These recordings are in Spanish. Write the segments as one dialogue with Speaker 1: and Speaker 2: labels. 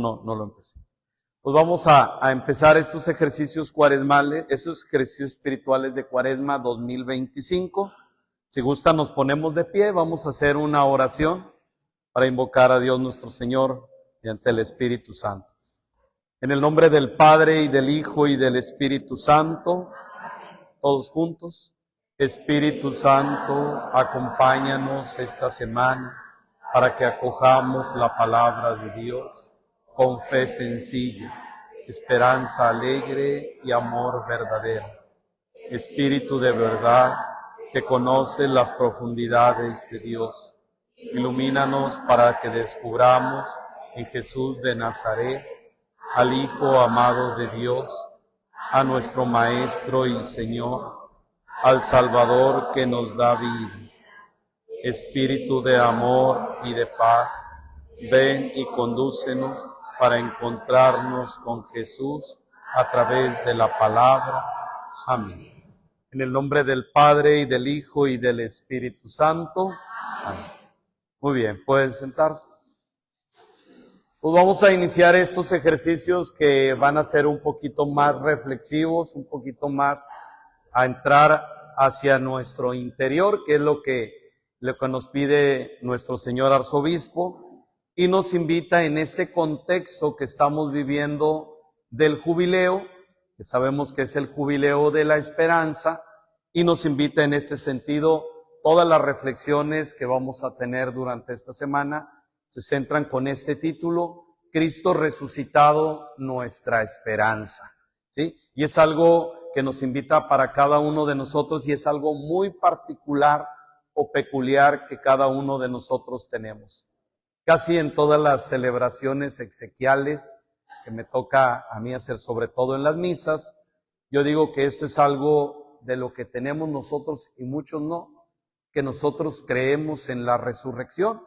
Speaker 1: No lo empecé. Pues vamos a empezar estos ejercicios cuaresmales, estos ejercicios espirituales de Cuaresma 2025. Si gusta, nos ponemos de pie, vamos a hacer una oración para invocar a Dios nuestro Señor y ante el Espíritu Santo. En el nombre del Padre, y del Hijo, y del Espíritu Santo, todos juntos. Espíritu Santo, acompáñanos esta semana para que acojamos la palabra de Dios con fe sencilla, esperanza alegre y amor verdadero. Espíritu de verdad, que conoce las profundidades de Dios, ilumínanos para que descubramos en Jesús de Nazaret, al Hijo amado de Dios, a nuestro Maestro y Señor, al Salvador que nos da vida. Espíritu de amor y de paz, ven y condúcenos para encontrarnos con Jesús a través de la palabra. Amén. En el nombre del Padre, y del Hijo, y del Espíritu Santo. Amén. Muy bien, pueden sentarse. Pues vamos a iniciar estos ejercicios que van a ser un poquito más reflexivos, un poquito más a entrar hacia nuestro interior, que es lo que nos pide nuestro señor arzobispo, y nos invita en este contexto que estamos viviendo del jubileo, que sabemos que es el jubileo de la esperanza, y nos invita en este sentido. Todas las reflexiones que vamos a tener durante esta semana se centran con este título: Cristo resucitado, nuestra esperanza, ¿sí? Y es algo que nos invita para cada uno de nosotros, y es algo muy particular o peculiar que cada uno de nosotros tenemos. Casi en todas las celebraciones exequiales que me toca a mí hacer, sobre todo en las misas, yo digo que esto es algo de lo que tenemos nosotros y muchos no, que nosotros creemos en la resurrección.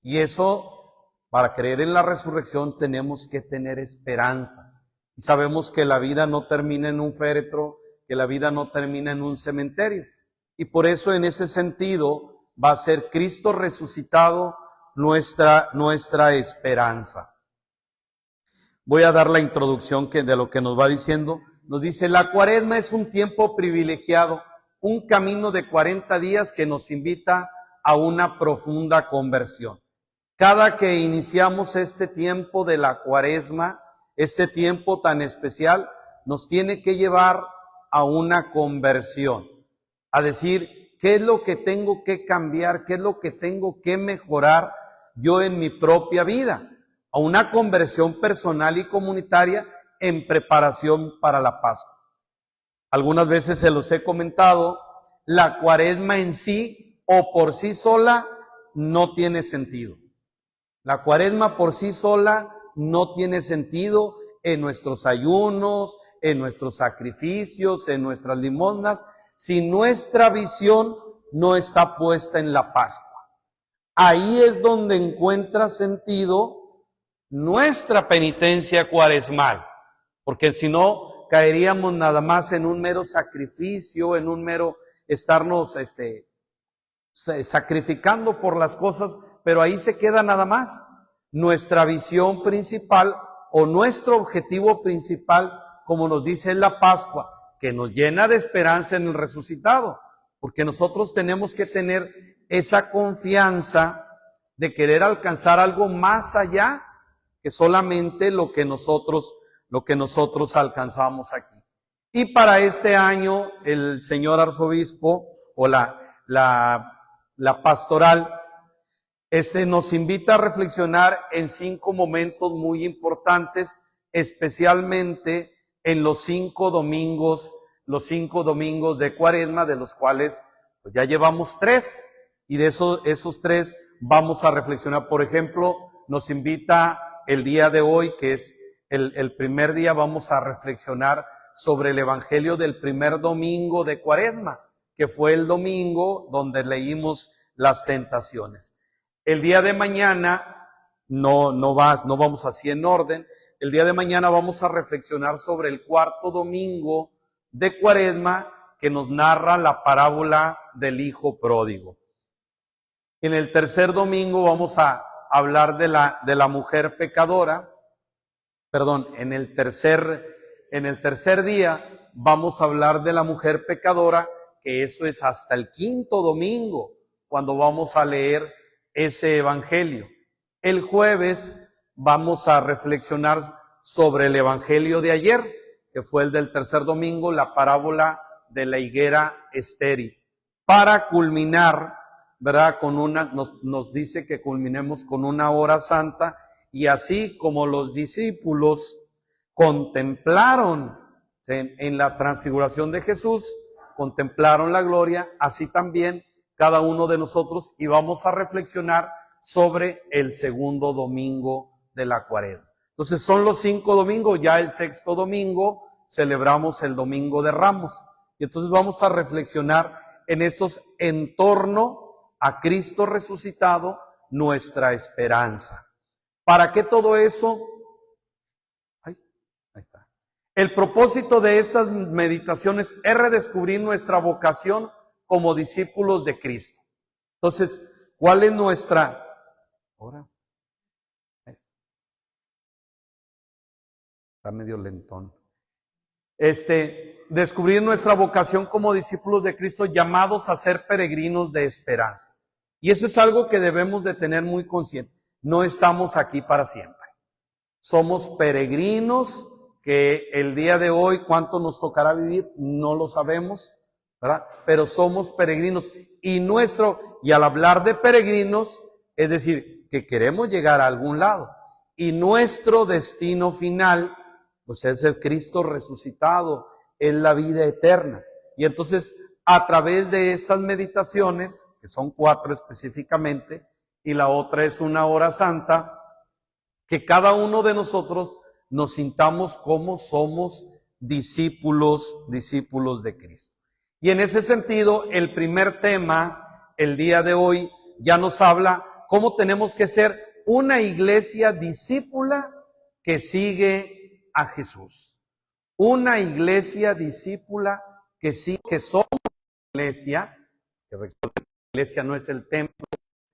Speaker 1: Y eso, para creer en la resurrección, tenemos que tener esperanza. Y sabemos que la vida no termina en un féretro, que la vida no termina en un cementerio. Y por eso, en ese sentido, va a ser Cristo resucitado nuestra esperanza. Voy a dar la introducción de lo que nos va diciendo. Nos dice: la Cuaresma es un tiempo privilegiado, un camino de 40 días que nos invita a una profunda conversión. Cada que iniciamos este tiempo de la Cuaresma, este tiempo tan especial, nos tiene que llevar a una conversión, a decir, ¿qué es lo que tengo que cambiar? ¿Qué es lo que tengo que mejorar yo en mi propia vida? A una conversión personal y comunitaria en preparación para la Pascua. Algunas veces se los he comentado, la Cuaresma en sí o por sí sola no tiene sentido. La Cuaresma por sí sola no tiene sentido en nuestros ayunos, en nuestros sacrificios, en nuestras limosnas, si nuestra visión no está puesta en la Pascua. Ahí es donde encuentra sentido nuestra penitencia cuaresmal, porque si no, caeríamos nada más en un mero sacrificio, en un mero estarnos sacrificando por las cosas, pero ahí se queda nada más. Nuestra visión principal o nuestro objetivo principal, como nos dice, es la Pascua, que nos llena de esperanza en el resucitado, porque nosotros tenemos que tener esa confianza de querer alcanzar algo más allá que solamente lo que nosotros alcanzamos aquí. Y para este año, el señor arzobispo o la pastoral nos invita a reflexionar en 5 momentos muy importantes, especialmente en los 5 domingos de Cuaresma, de los cuales pues ya llevamos 3, y de esos 3 vamos a reflexionar. Por ejemplo, nos invita el día de hoy, que es el primer día, vamos a reflexionar sobre el Evangelio del primer domingo de Cuaresma, que fue el domingo donde leímos las tentaciones. El día de mañana, no vamos así en orden, el día de mañana vamos a reflexionar sobre el 4º domingo de Cuaresma, que nos narra la parábola del hijo pródigo. En el tercer domingo vamos a hablar de la mujer pecadora, en el tercer día vamos a hablar de la mujer pecadora, que eso es hasta el quinto domingo, cuando vamos a leer ese evangelio. El jueves vamos a reflexionar sobre el evangelio de ayer, que fue el del tercer domingo, la parábola de la higuera estéril, para culminar, ¿verdad? Nos dice que culminemos con una hora santa, y así como los discípulos contemplaron en la transfiguración de Jesús, contemplaron la gloria, así también cada uno de nosotros, y vamos a reflexionar sobre el segundo domingo de la Cuaresma. Entonces son los 5 domingos, ya el sexto domingo celebramos el Domingo de Ramos, y entonces vamos a reflexionar en estos en torno a Cristo resucitado, nuestra esperanza. ¿Para qué todo eso? Ahí está. El propósito de estas meditaciones es redescubrir nuestra vocación como discípulos de Cristo. Entonces, ¿cuál es nuestra? Ahora, está medio lentón. Descubrir nuestra vocación como discípulos de Cristo, llamados a ser peregrinos de esperanza. Y eso es algo que debemos de tener muy consciente. No estamos aquí para siempre. Somos peregrinos que el día de hoy, ¿cuánto nos tocará vivir? No lo sabemos, ¿verdad? Pero somos peregrinos. Y al hablar de peregrinos, es decir, que queremos llegar a algún lado. Y nuestro destino final, pues es el Cristo resucitado, es la vida eterna. Y entonces, a través de estas meditaciones, que son 4 específicamente, y la otra es una hora santa, que cada uno de nosotros nos sintamos como somos discípulos de Cristo. Y en ese sentido, el primer tema, el día de hoy, ya nos habla cómo tenemos que ser una iglesia discípula que sigue a Jesús. Una iglesia discípula que sí, que somos iglesia, que recuerden que la iglesia no es el templo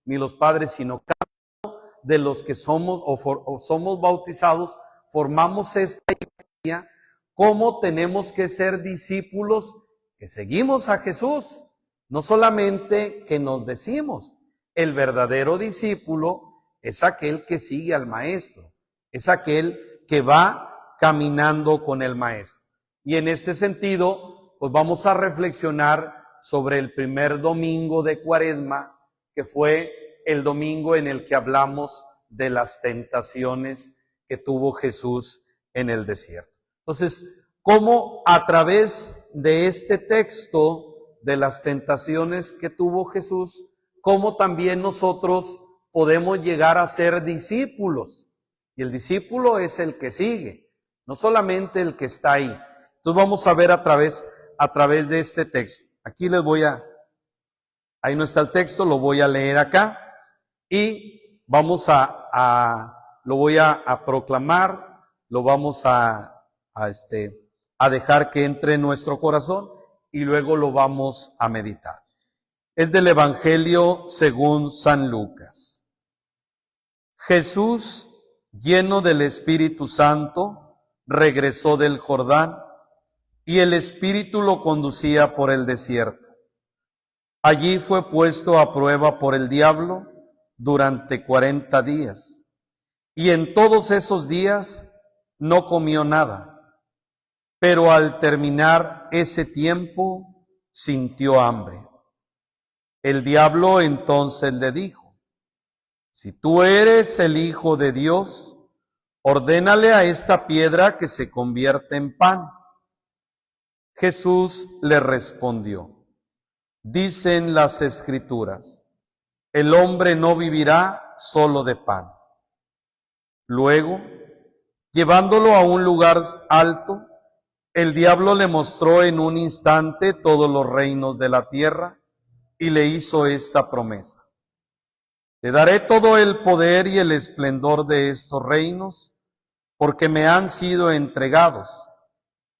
Speaker 1: ni los padres, sino cada uno de los que somos o somos bautizados, formamos esta iglesia. ¿Cómo tenemos que ser discípulos que seguimos a Jesús? No solamente que nos decimos, el verdadero discípulo es aquel que sigue al maestro, es aquel que va caminando con el maestro. Y en este sentido, pues vamos a reflexionar sobre el primer domingo de Cuaresma, que fue el domingo en el que hablamos de las tentaciones que tuvo Jesús en el desierto. Entonces, ¿cómo a través de este texto de las tentaciones que tuvo Jesús, cómo también nosotros podemos llegar a ser discípulos? Y el discípulo es el que sigue, no solamente el que está ahí. Entonces vamos a ver a través de este texto. Aquí ahí no está el texto, lo voy a leer acá y vamos lo voy a proclamar, lo vamos a dejar que entre en nuestro corazón y luego lo vamos a meditar. Es del Evangelio según San Lucas. Jesús, lleno del Espíritu Santo, regresó del Jordán y el Espíritu lo conducía por el desierto. Allí fue puesto a prueba por el diablo durante 40 días. Y en todos esos días no comió nada. Pero al terminar ese tiempo, sintió hambre. El diablo entonces le dijo: si tú eres el Hijo de Dios, ordénale a esta piedra que se convierta en pan. Jesús le respondió: dicen las Escrituras, el hombre no vivirá solo de pan. Luego, llevándolo a un lugar alto, el diablo le mostró en un instante todos los reinos de la tierra y le hizo esta promesa: te daré todo el poder y el esplendor de estos reinos, porque me han sido entregados,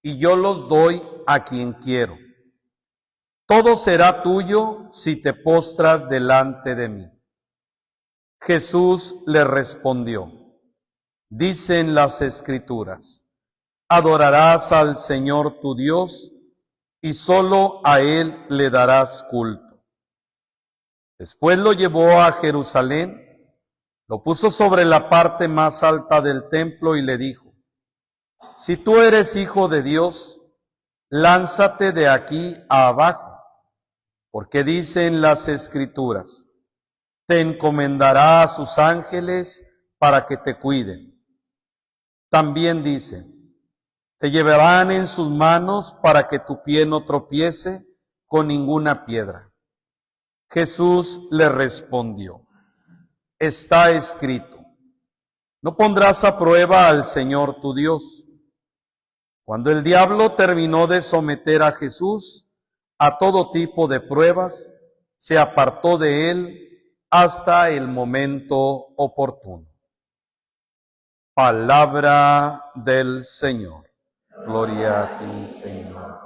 Speaker 1: y yo los doy a quien quiero. Todo será tuyo si te postras delante de mí. Jesús le respondió: Dicen las Escrituras: adorarás al Señor tu Dios y solo a Él le darás culto. Después lo llevó a Jerusalén, lo puso sobre la parte más alta del templo y le dijo: si tú eres hijo de Dios, lánzate de aquí a abajo, porque dicen las Escrituras: te encomendará a sus ángeles para que te cuiden. También dice: te llevarán en sus manos para que tu pie no tropiece con ninguna piedra. Jesús le respondió: está escrito: no pondrás a prueba al Señor tu Dios. Cuando el diablo terminó de someter a Jesús a todo tipo de pruebas, se apartó de él hasta el momento oportuno. Palabra del Señor. Gloria a ti, Señor.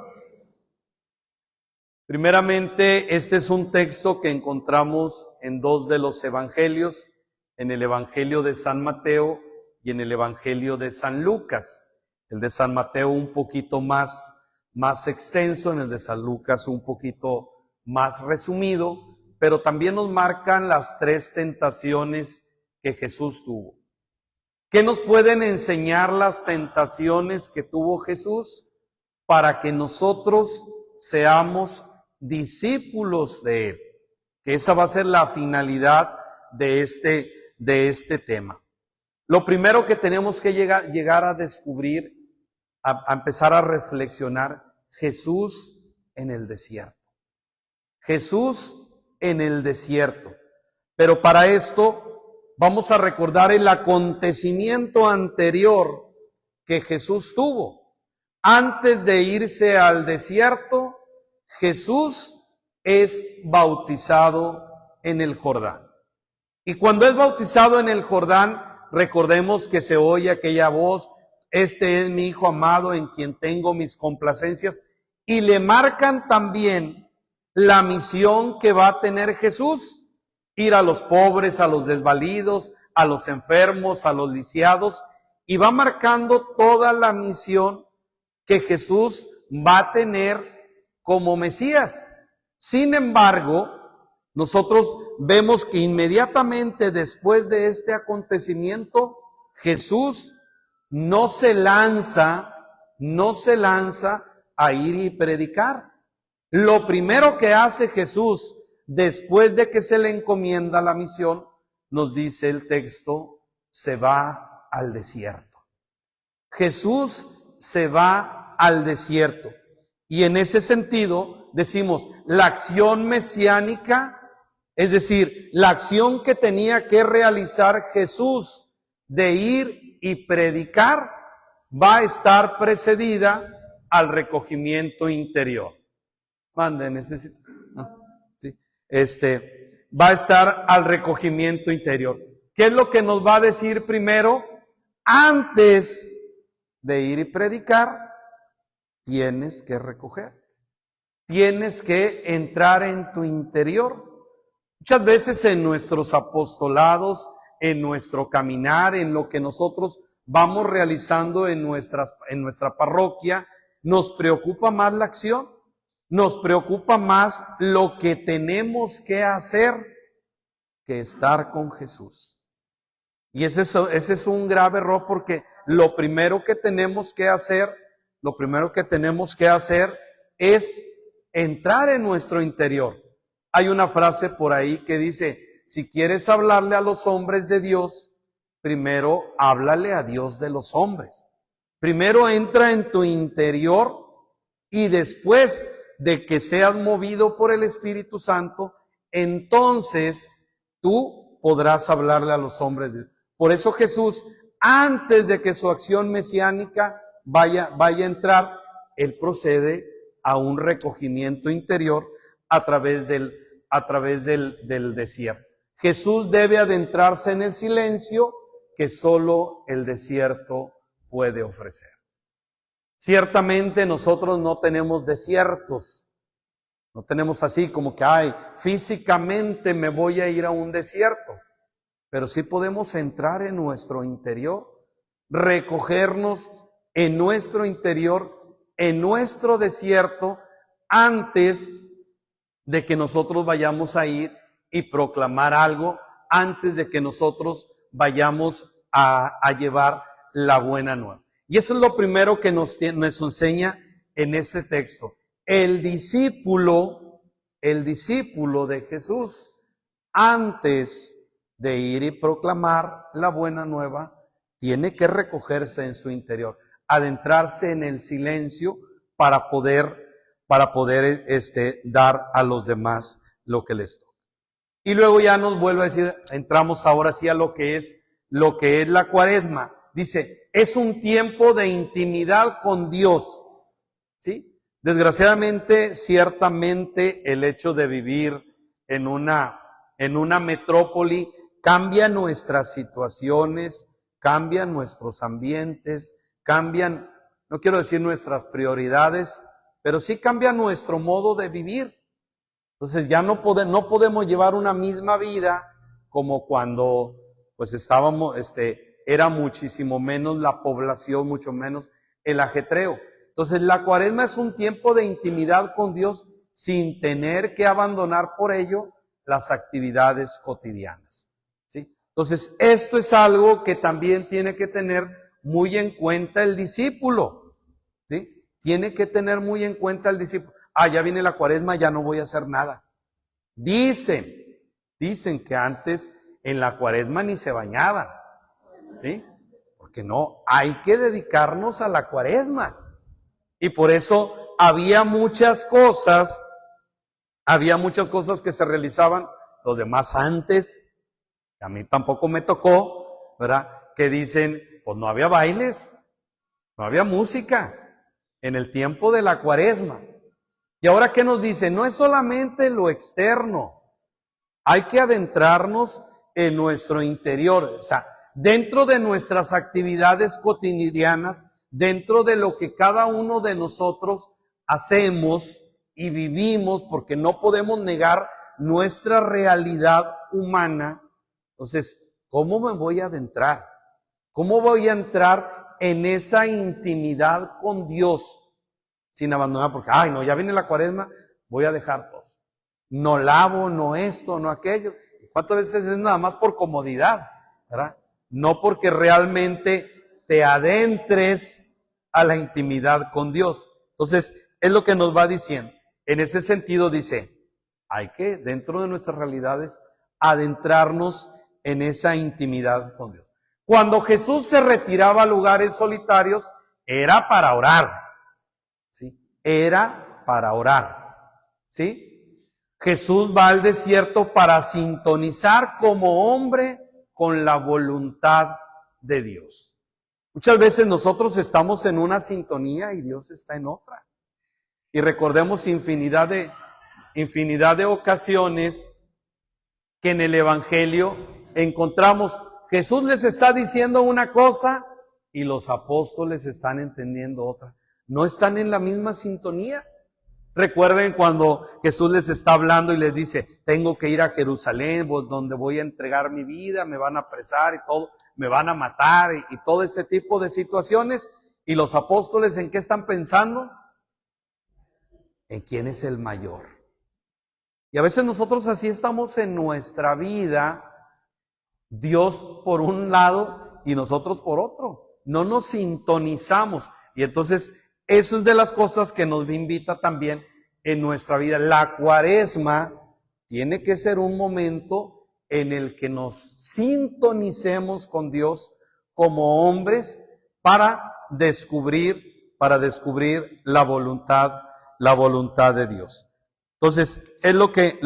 Speaker 1: Primeramente, este es un texto que encontramos en dos de los evangelios, en el Evangelio de San Mateo y en el Evangelio de San Lucas. El de San Mateo un poquito más extenso, en el de San Lucas un poquito más resumido, pero también nos marcan las tres tentaciones que Jesús tuvo. ¿Qué nos pueden enseñar las tentaciones que tuvo Jesús para que nosotros seamos discípulos de Él? Que esa va a ser la finalidad de este tema. Lo primero que tenemos que llegar a descubrir, a empezar a reflexionar: Jesús en el desierto. Jesús en el desierto. Pero para esto vamos a recordar el acontecimiento anterior que Jesús tuvo. Antes de irse al desierto, Jesús es bautizado en el Jordán. Y cuando es bautizado en el Jordán, recordemos que se oye aquella voz: este es mi Hijo amado en quien tengo mis complacencias. Y le marcan también la misión que va a tener Jesús: ir a los pobres, a los desvalidos, a los enfermos, a los lisiados. Y va marcando toda la misión que Jesús va a tener como Mesías. Sin embargo, nosotros vemos que inmediatamente después de este acontecimiento, Jesús no se lanza a ir y predicar. Lo primero que hace Jesús después de que se le encomienda la misión, nos dice el texto, se va al desierto. Jesús se va al desierto. Y en ese sentido decimos, la acción mesiánica, es decir, la acción que tenía que realizar Jesús de ir y predicar, va a estar precedida al recogimiento interior. Mande, necesito. Sí. Va a estar al recogimiento interior. ¿Qué es lo que nos va a decir primero? Antes de ir y predicar, tienes que recoger. Tienes que entrar en tu interior. Muchas veces en nuestros apostolados, en nuestro caminar, en lo que nosotros vamos realizando en nuestra parroquia, nos preocupa más la acción, nos preocupa más lo que tenemos que hacer que estar con Jesús. Y ese es un grave error, porque lo primero que tenemos que hacer es entrar en nuestro interior. Hay una frase por ahí que dice, si quieres hablarle a los hombres de Dios, primero háblale a Dios de los hombres. Primero entra en tu interior y después de que seas movido por el Espíritu Santo, entonces tú podrás hablarle a los hombres de Dios. Por eso Jesús, antes de que su acción mesiánica vaya a entrar, Él procede a un recogimiento interior a través del desierto. Jesús debe adentrarse en el silencio que solo el desierto puede ofrecer. Ciertamente nosotros no tenemos desiertos, no tenemos así como que, físicamente me voy a ir a un desierto, pero sí podemos entrar en nuestro interior recogernos en nuestro interior, en nuestro desierto, antes de que nosotros vayamos a ir y proclamar algo, antes de que nosotros vayamos a llevar la buena nueva. Y eso es lo primero que nos enseña en este texto. El discípulo de Jesús, antes de ir y proclamar la buena nueva, tiene que recogerse en su interior, adentrarse en el silencio para poder dar a los demás lo que les toca. Y luego ya nos vuelve a decir, entramos ahora sí a lo que es la Cuaresma. Dice, es un tiempo de intimidad con Dios, ¿sí? Desgraciadamente, ciertamente, el hecho de vivir en una metrópoli cambia nuestras situaciones, cambian nuestros ambientes, cambian, no quiero decir nuestras prioridades, pero sí cambia nuestro modo de vivir. Entonces ya no podemos llevar una misma vida como cuando pues era muchísimo menos la población, mucho menos el ajetreo. Entonces la Cuaresma es un tiempo de intimidad con Dios sin tener que abandonar por ello las actividades cotidianas, ¿sí? Entonces esto es algo que también tiene que tener muy en cuenta el discípulo, ¿sí? Tiene que tener muy en cuenta el discípulo. Ya viene la Cuaresma, ya no voy a hacer nada. Dicen que antes en la Cuaresma ni se bañaban, ¿sí? Porque no, hay que dedicarnos a la Cuaresma. Y por eso había muchas cosas que se realizaban los demás antes, a mí tampoco me tocó, ¿verdad? Que dicen, pues no había bailes, no había música en el tiempo de la Cuaresma. Y ahora, ¿qué nos dice? No es solamente lo externo, hay que adentrarnos en nuestro interior, o sea, dentro de nuestras actividades cotidianas, dentro de lo que cada uno de nosotros hacemos y vivimos, porque no podemos negar nuestra realidad humana. Entonces, ¿cómo me voy a adentrar? ¿Cómo voy a entrar en esa intimidad con Dios sin abandonar? Porque, no, ya viene la Cuaresma, voy a dejar todo. No lavo, no esto, no aquello. ¿Cuántas veces es nada más por comodidad, verdad? No porque realmente te adentres a la intimidad con Dios. Entonces, es lo que nos va diciendo. En ese sentido dice, hay que, dentro de nuestras realidades, adentrarnos en esa intimidad con Dios. Cuando Jesús se retiraba a lugares solitarios, era para orar, ¿sí? Era para orar, ¿sí? Jesús va al desierto para sintonizar como hombre con la voluntad de Dios. Muchas veces nosotros estamos en una sintonía y Dios está en otra. Y recordemos infinidad de ocasiones que en el Evangelio encontramos, Jesús les está diciendo una cosa y los apóstoles están entendiendo otra. No están en la misma sintonía. Recuerden cuando Jesús les está hablando y les dice, tengo que ir a Jerusalén, donde voy a entregar mi vida, me van a apresar y todo, me van a matar y todo este tipo de situaciones. Y los apóstoles, ¿en qué están pensando? En quién es el mayor. Y a veces nosotros así estamos en nuestra vida, Dios por un lado y nosotros por otro. No nos sintonizamos. Y entonces, eso es de las cosas que nos invita también en nuestra vida. La Cuaresma tiene que ser un momento en el que nos sintonicemos con Dios como hombres para descubrir la voluntad de Dios. Entonces, es lo que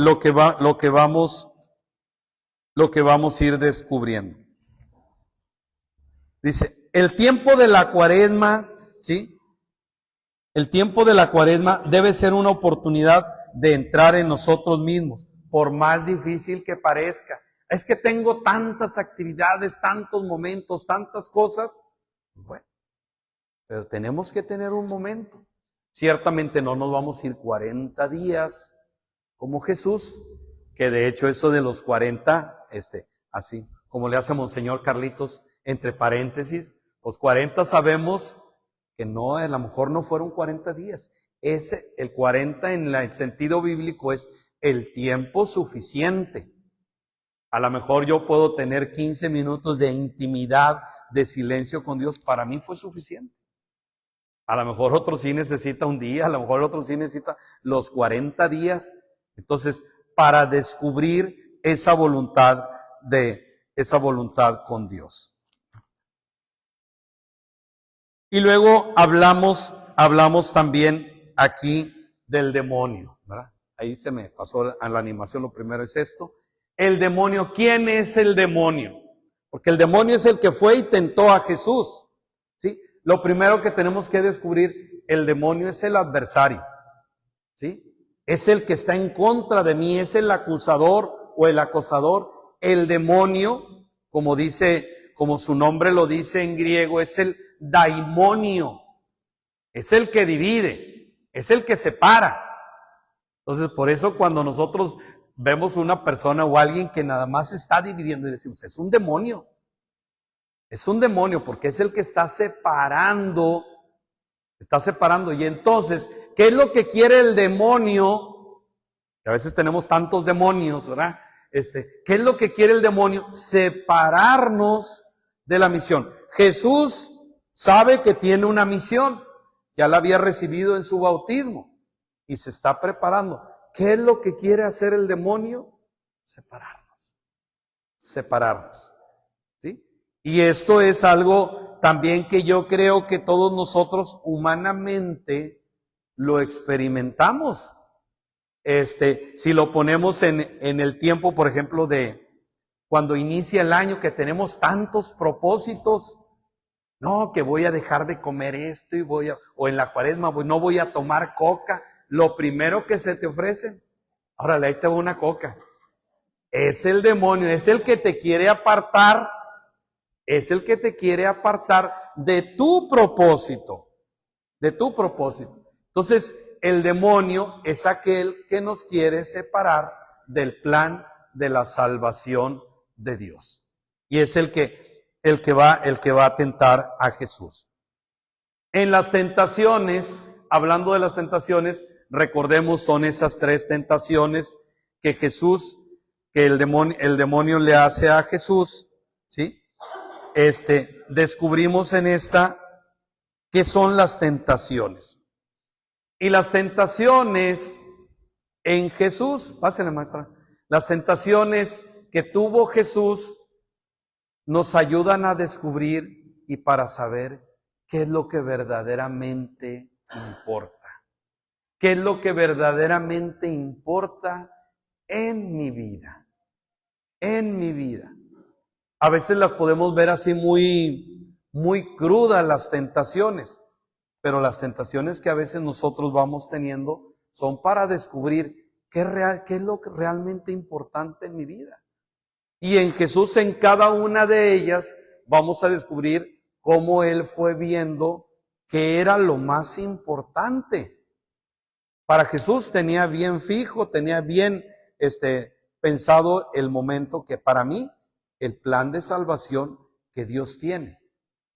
Speaker 1: vamos a ir descubriendo. Dice, el tiempo de la Cuaresma, ¿sí? El tiempo de la Cuaresma debe ser una oportunidad de entrar en nosotros mismos, por más difícil que parezca. Es que tengo tantas actividades, tantos momentos, tantas cosas. Bueno, pero tenemos que tener un momento. Ciertamente no nos vamos a ir 40 días como Jesús, que de hecho eso de los 40, así como le hace Monseñor Carlitos, entre paréntesis, Pues 40 sabemos que no, a lo mejor no fueron 40 días. El 40 en el sentido bíblico es el tiempo suficiente. A lo mejor yo puedo tener 15 minutos de intimidad, de silencio con Dios. Para mí fue suficiente. A lo mejor otro sí necesita un día, a lo mejor otro sí necesita los 40 días. Entonces, para descubrir esa voluntad con Dios. Y luego hablamos también aquí del demonio, ¿verdad? Ahí se me pasó a la animación, lo primero es esto. El demonio, ¿quién es el demonio? Porque el demonio es el que fue y tentó a Jesús, ¿sí? Lo primero que tenemos que descubrir, el demonio es el adversario, ¿sí? Es el que está en contra de mí, es el acusador o el acosador. El demonio, como su nombre lo dice en griego, es el daimonio. Es el que divide, es el que separa. Entonces, por eso cuando nosotros vemos una persona o alguien que nada más está dividiendo y decimos, es un demonio. Es un demonio porque es el que está separando. Y entonces, ¿qué es lo que quiere el demonio? Que a veces tenemos tantos demonios, ¿verdad? ¿Qué es lo que quiere el demonio? Separarnos de la misión. Jesús sabe que tiene una misión, ya la había recibido en su bautismo y se está preparando. ¿Qué es lo que quiere hacer el demonio? Separarnos, ¿sí? Y esto es algo también que yo creo que todos nosotros humanamente lo experimentamos. Si lo ponemos en el tiempo, por ejemplo, de cuando inicia el año, que tenemos tantos propósitos, no, que voy a dejar de comer esto o en la cuaresma, no voy a tomar coca. Lo primero que se te ofrece, órale, ahí te va una coca. Es el demonio, es el que te quiere apartar, de tu propósito, Entonces, el demonio es aquel que nos quiere separar del plan de la salvación de Dios. Y es el que va a tentar a Jesús. En las tentaciones, hablando de las tentaciones, recordemos, son esas 3 tentaciones que el demonio le hace a Jesús, ¿sí? Descubrimos en esta qué son las tentaciones. Y las tentaciones en Jesús, pásale maestra, las tentaciones que tuvo Jesús nos ayudan a descubrir y para saber qué es lo que verdaderamente importa. ¿Qué es lo que verdaderamente importa en mi vida? A veces las podemos ver así muy crudas las tentaciones, pero las tentaciones que a veces nosotros vamos teniendo son para descubrir qué es lo que realmente importante en mi vida. Y en Jesús, en cada una de ellas, vamos a descubrir cómo Él fue viendo qué era lo más importante. Para Jesús tenía bien fijo, tenía bien pensado el momento que para mí, el plan de salvación que Dios tiene.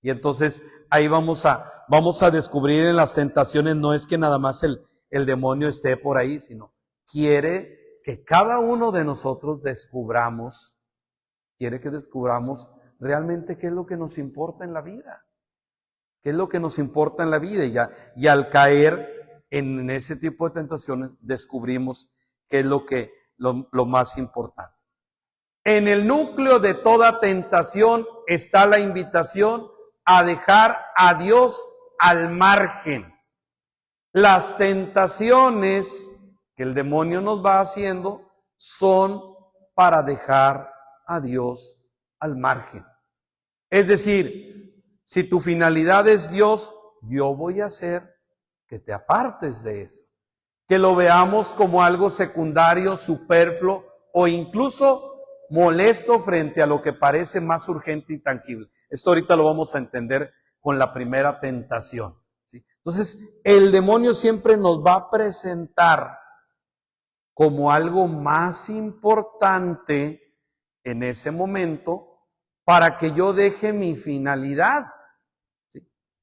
Speaker 1: Y entonces ahí vamos a descubrir en las tentaciones, no es que nada más el demonio esté por ahí, sino quiere que cada uno de nosotros descubramos realmente qué es lo que nos importa en la vida. ¿Qué es lo que nos importa en la vida? Y al caer en ese tipo de tentaciones, descubrimos qué es lo más importante. En el núcleo de toda tentación está la invitación a dejar a Dios al margen. Las tentaciones que el demonio nos va haciendo son para dejar a Dios al margen. Es decir, si tu finalidad es Dios, yo voy a hacer que te apartes de eso. Que lo veamos como algo secundario, superfluo o incluso molesto frente a lo que parece más urgente y tangible. Esto ahorita lo vamos a entender con la primera tentación, ¿sí? Entonces, el demonio siempre nos va a presentar como algo más importante en ese momento para que yo deje mi finalidad.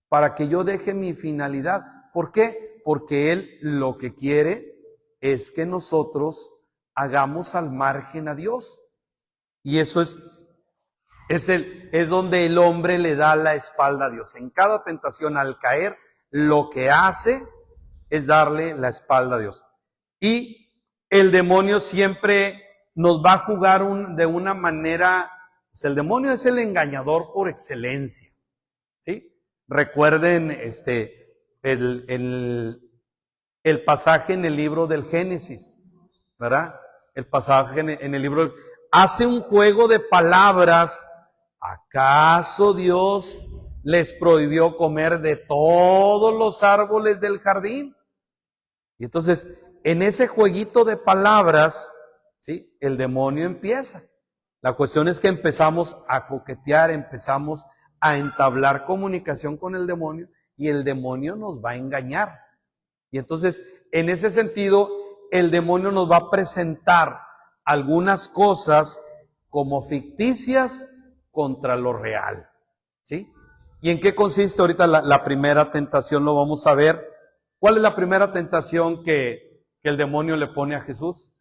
Speaker 1: para que yo deje mi finalidad. ¿Por qué? Porque Él lo que quiere es que nosotros hagamos al margen a Dios. Y eso es donde el hombre le da la espalda a Dios. En cada tentación, al caer, lo que hace es darle la espalda a Dios. Y el demonio siempre nos va a jugar de una manera, pues el demonio es el engañador por excelencia, ¿sí? Recuerden el pasaje en el libro del Génesis, ¿verdad? El pasaje en el libro, hace un juego de palabras. ¿Acaso Dios les prohibió comer de todos los árboles del jardín? Y entonces, en ese jueguito de palabras, ¿sí?, el demonio empieza. La cuestión es que empezamos a coquetear, empezamos a entablar comunicación con el demonio y el demonio nos va a engañar. Y entonces, en ese sentido, el demonio nos va a presentar algunas cosas como ficticias contra lo real, ¿sí? ¿Y en qué consiste ahorita la primera tentación? Lo vamos a ver. ¿Cuál es la primera tentación que el demonio le pone a Jesús?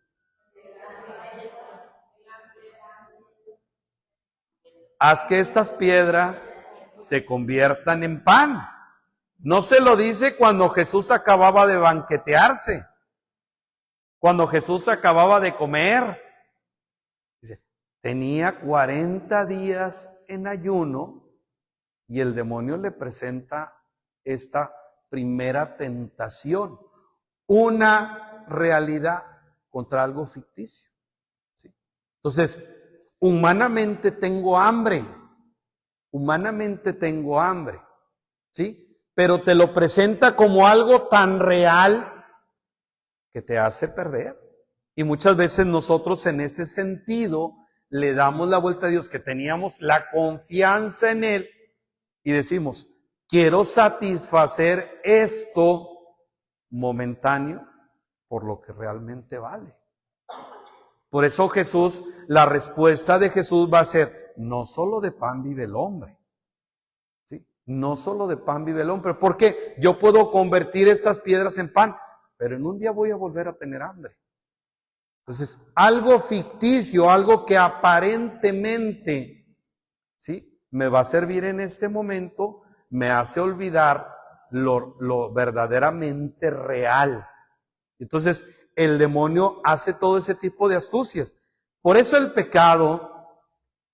Speaker 1: Haz que estas piedras se conviertan en pan. No se lo dice cuando Jesús acababa de banquetearse, cuando Jesús acababa de comer. Dice, tenía 40 días en ayuno y el demonio le presenta esta primera tentación, una realidad contra algo ficticio, ¿sí? Entonces, humanamente tengo hambre, ¿sí? Pero te lo presenta como algo tan real que te hace perder. Y muchas veces nosotros en ese sentido le damos la vuelta a Dios, que teníamos la confianza en Él y decimos, quiero satisfacer esto momentáneo por lo que realmente vale. Por eso Jesús, la respuesta de Jesús va a ser, no solo de pan vive el hombre. ¿Sí? No solo de pan vive el hombre. Porque yo puedo convertir estas piedras en pan, pero en un día voy a volver a tener hambre. Entonces, algo ficticio, algo que aparentemente, ¿sí?, me va a servir en este momento, me hace olvidar lo verdaderamente real. Entonces, el demonio hace todo ese tipo de astucias. Por eso el pecado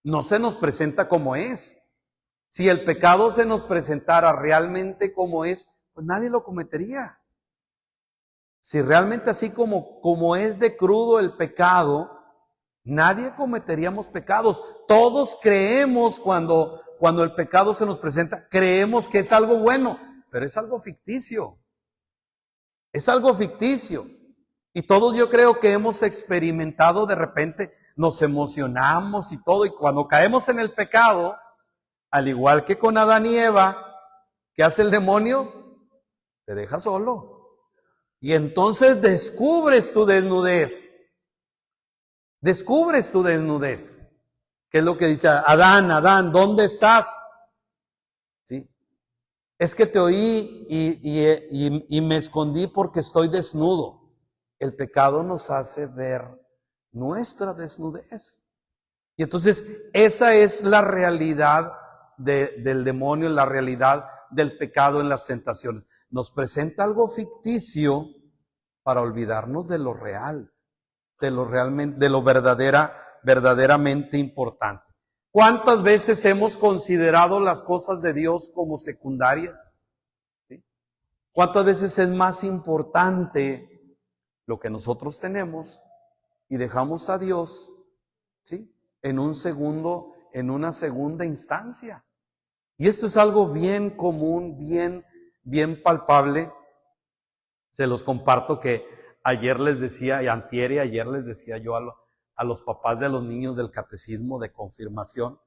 Speaker 1: no se nos presenta como es. Si el pecado se nos presentara realmente como es, pues nadie lo cometería. Si realmente así como es de crudo el pecado, nadie cometeríamos pecados. Todos creemos cuando el pecado se nos presenta, creemos que es algo bueno, pero es algo ficticio. Es algo ficticio. Y todos yo creo que hemos experimentado, de repente nos emocionamos y todo, y cuando caemos en el pecado, al igual que con Adán y Eva, ¿qué hace el demonio? Te deja solo. Y entonces descubres tu desnudez. Descubres tu desnudez. ¿Qué es lo que dice Adán? Adán, ¿dónde estás? ¿Sí? Es que te oí y me escondí porque estoy desnudo. El pecado nos hace ver nuestra desnudez. Y entonces esa es la realidad del demonio, la realidad del pecado en las tentaciones. Nos presenta algo ficticio para olvidarnos de lo real, de lo verdaderamente importante. ¿Cuántas veces hemos considerado las cosas de Dios como secundarias? ¿Sí? ¿Cuántas veces es más importante lo que nosotros tenemos y dejamos a Dios, ¿sí?, en una segunda instancia? Y esto es algo bien común, bien palpable. Se los comparto que ayer les decía, y antier y ayer les decía yo a los papás de los niños del catecismo de confirmación,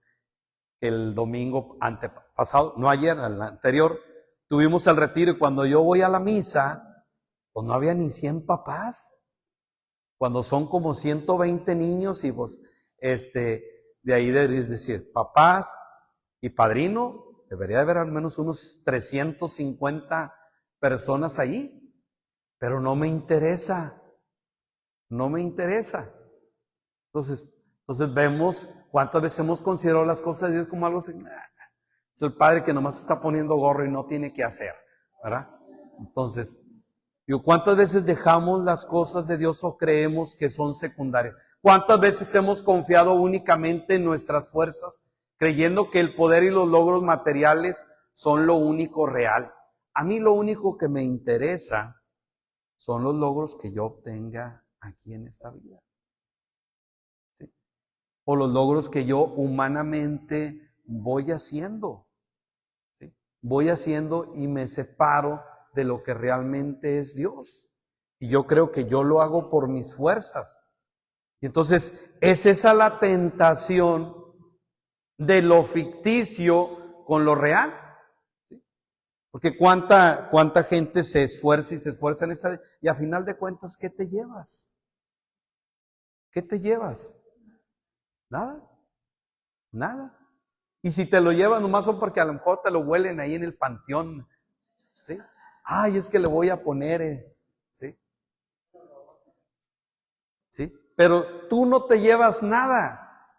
Speaker 1: que el domingo antepasado, no ayer, el anterior, tuvimos el retiro y cuando yo voy a la misa, pues no había ni 100 papás. Cuando son como 120 niños y pues, de ahí es decir, papás y padrino, debería haber al menos unos 350 personas ahí, pero no me interesa. No me interesa. Entonces vemos cuántas veces hemos considerado las cosas de Dios como algo así. Es el padre que nomás está poniendo gorro y no tiene que hacer, ¿verdad? Entonces, digo, ¿cuántas veces dejamos las cosas de Dios o creemos que son secundarias? ¿Cuántas veces hemos confiado únicamente en nuestras fuerzas, creyendo que el poder y los logros materiales son lo único real? A mí lo único que me interesa son los logros que yo obtenga aquí en esta vida. ¿Sí? O los logros que yo humanamente voy haciendo. ¿Sí? Voy haciendo y me separo de lo que realmente es Dios. Y yo creo que yo lo hago por mis fuerzas. Y entonces es esa la tentación de lo ficticio con lo real. ¿Sí? Porque cuánta gente se esfuerza y se esfuerza en esta vida, y a final de cuentas, ¿qué te llevas? ¿Qué te llevas? Nada. Nada. Y si te lo llevas nomás son porque a lo mejor te lo huelen ahí en el panteón. ¿Sí? Ay, es que le voy a poner, ¿sí? ¿Sí? Pero tú no te llevas nada,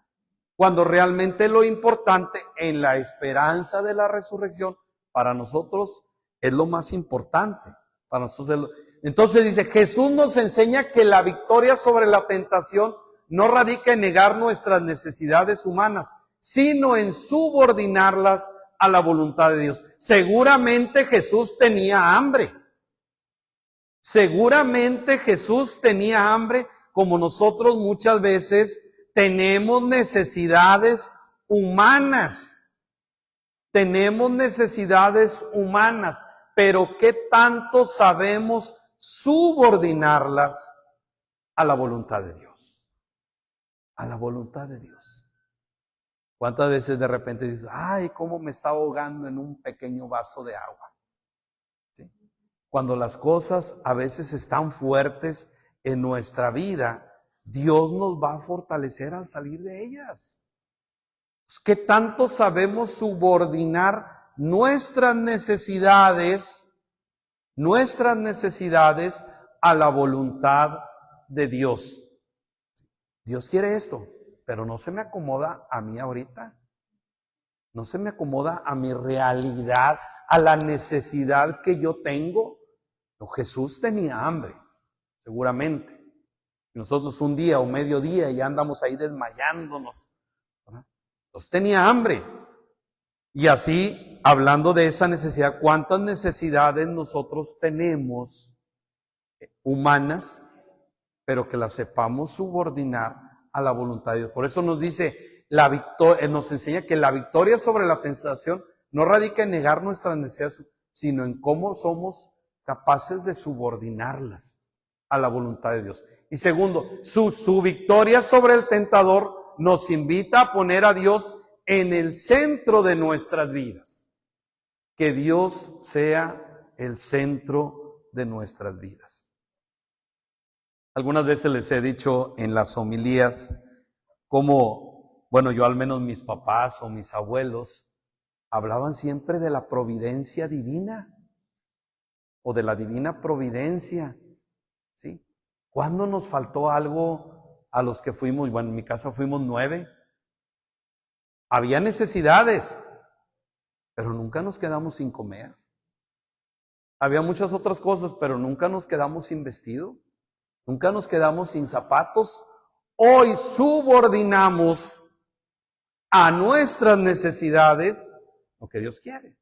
Speaker 1: cuando realmente lo importante en la esperanza de la resurrección, para nosotros es lo más importante. Para nosotros Entonces dice, Jesús nos enseña que la victoria sobre la tentación no radica en negar nuestras necesidades humanas, sino en subordinarlas a la voluntad de Dios. Seguramente Jesús tenía hambre. Seguramente Jesús tenía hambre, como nosotros muchas veces tenemos necesidades humanas. Tenemos necesidades humanas, pero ¿qué tanto sabemos subordinarlas a la voluntad de Dios? A la voluntad de Dios. ¿Cuántas veces de repente dices, ay, cómo me está ahogando en un pequeño vaso de agua? ¿Sí? Cuando las cosas a veces están fuertes en nuestra vida, Dios nos va a fortalecer al salir de ellas. ¿Qué tanto sabemos subordinar nuestras necesidades a la voluntad de Dios? Dios quiere esto, pero no se me acomoda a mí ahorita. No se me acomoda a mi realidad, a la necesidad que yo tengo. No, Jesús tenía hambre, seguramente. Nosotros un día o mediodía ya andamos ahí desmayándonos. Entonces tenía hambre. Y así, hablando de esa necesidad, ¿cuántas necesidades nosotros tenemos humanas, pero que las sepamos subordinar a la voluntad de Dios? Por eso nos dice, nos enseña que la victoria sobre la tentación no radica en negar nuestras necesidades, sino en cómo somos capaces de subordinarlas a la voluntad de Dios. Y segundo, su victoria sobre el tentador nos invita a poner a Dios en el centro de nuestras vidas. Que Dios sea el centro de nuestras vidas. Algunas veces les he dicho en las homilías cómo, bueno, yo al menos mis papás o mis abuelos hablaban siempre de la providencia divina o de la divina providencia, ¿sí? ¿Cuándo nos faltó algo a los que fuimos? Bueno, en mi casa fuimos 9. Había necesidades, pero nunca nos quedamos sin comer. Había muchas otras cosas, pero nunca nos quedamos sin vestido. Nunca nos quedamos sin zapatos. Hoy subordinamos a nuestras necesidades lo que Dios quiere.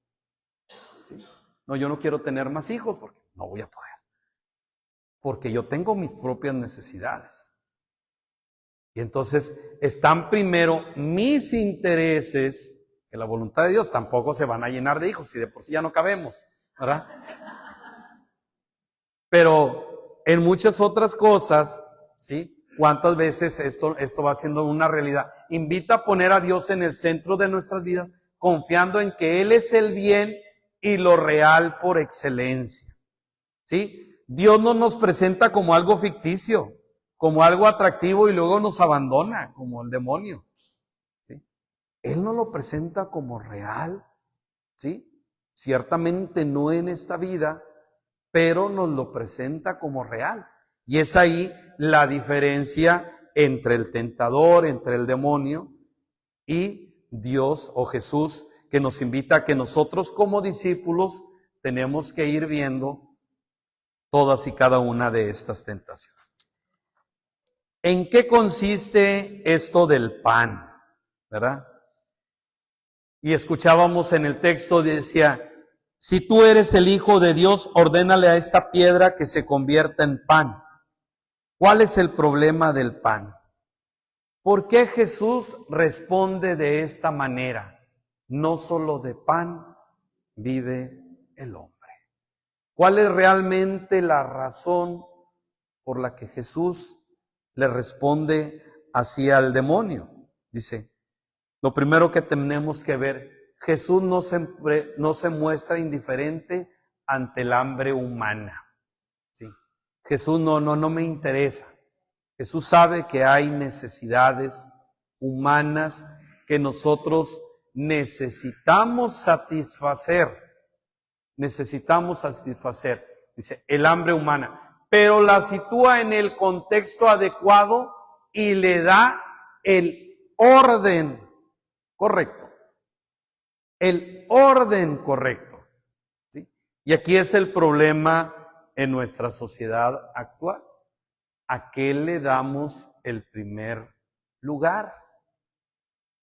Speaker 1: ¿Sí? No, yo no quiero tener más hijos porque no voy a poder. Porque yo tengo mis propias necesidades. Y entonces están primero mis intereses, que la voluntad de Dios. Tampoco se van a llenar de hijos, si de por sí ya no cabemos, ¿verdad? Pero en muchas otras cosas, ¿sí? ¿Cuántas veces esto va siendo una realidad? Invita a poner a Dios en el centro de nuestras vidas, confiando en que Él es el bien y lo real por excelencia. ¿Sí? Dios no nos presenta como algo ficticio, como algo atractivo y luego nos abandona, como el demonio. ¿Sí? Él nos lo presenta como real ¿sí? Ciertamente no en esta vida, pero nos lo presenta como real. Y es ahí la diferencia entre el tentador, entre el demonio y Dios o Jesús, que nos invita a que nosotros como discípulos tenemos que ir viendo todas y cada una de estas tentaciones. ¿En qué consiste esto del pan? ¿Verdad? Y escuchábamos en el texto, decía, si tú eres el Hijo de Dios, ordénale a esta piedra que se convierta en pan. ¿Cuál es el problema del pan? ¿Por qué Jesús responde de esta manera? No solo de pan vive el hombre. ¿Cuál es realmente la razón por la que Jesús le responde así al demonio? Dice, lo primero que tenemos que ver, Jesús no se muestra indiferente ante el hambre humana. ¿Sí? Jesús no me interesa. Jesús sabe que hay necesidades humanas que nosotros necesitamos satisfacer. Necesitamos satisfacer, dice, el hambre humana. Pero la sitúa en el contexto adecuado y le da el orden correcto. El orden correcto. ¿Sí? Y aquí es el problema en nuestra sociedad actual. ¿A qué le damos el primer lugar?